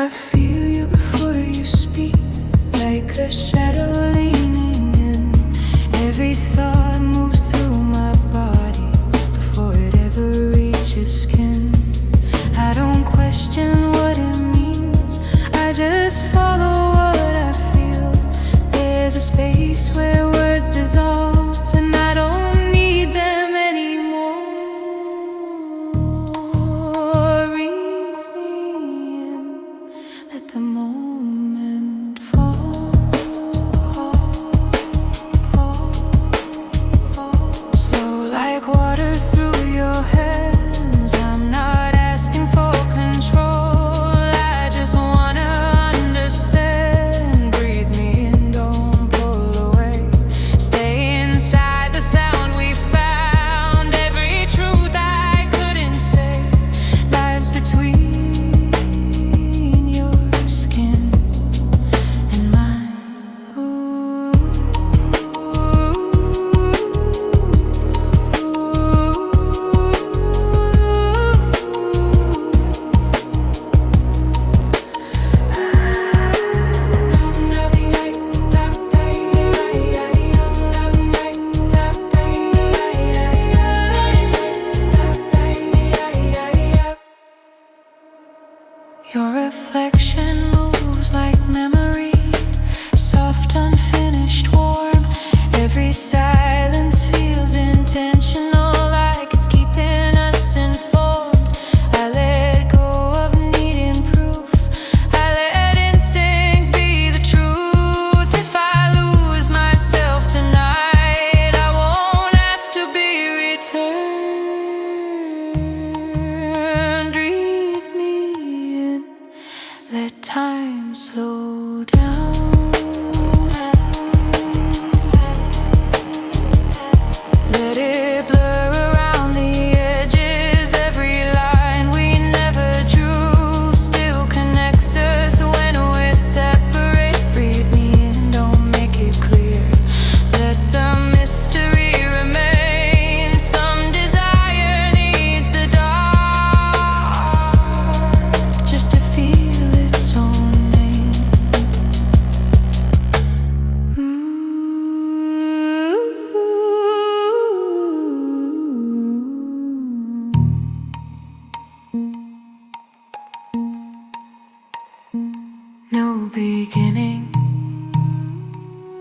I feel you before you speak, like a shadow leaning in. Every thought moves through my body before it ever reaches skin. I don't question what it means, I just follow what I feel. There's a space where words dissolve, and I don't need them anymore. Breathe me in, let the moment fall, slow like water through your hands. I'm not asking for control, I just wanna understand. Breathe me in, don't pull away. Stay inside the sound we found. Every truth I couldn't say lives between your skin and mine. Your reflection moves like memory, soft, unfinished, warm. Every silence feels intentional, like it's keeping us informed. I let go of needing proof, I let instinct be the truth. If I lose myself tonight, I won't ask to be returned. Breathe me in, let time slow down. Let it blur around the edges. Every line we never drew still connects us when we're separate. Breathe me in, don't make it clear. Let the mystery remain. Some desire needs the dark just to feel its own name. No beginning,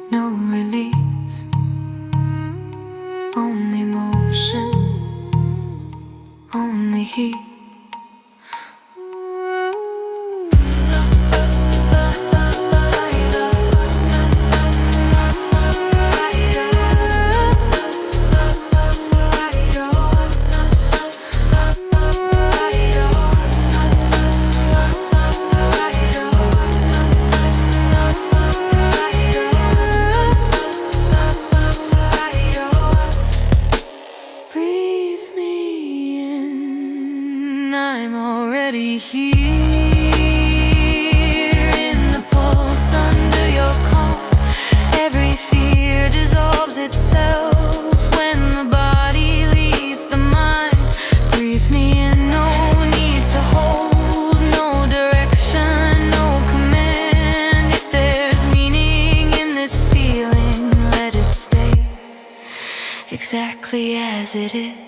no release, only motion, only heat. Breathe me in, I'm already here in the pulse under your calm. Every fear dissolves itself when the body leads the mind. Breathe me in, no need to hold, no direction, no command. If there's meaning in this feeling, let it stay exactly as it is.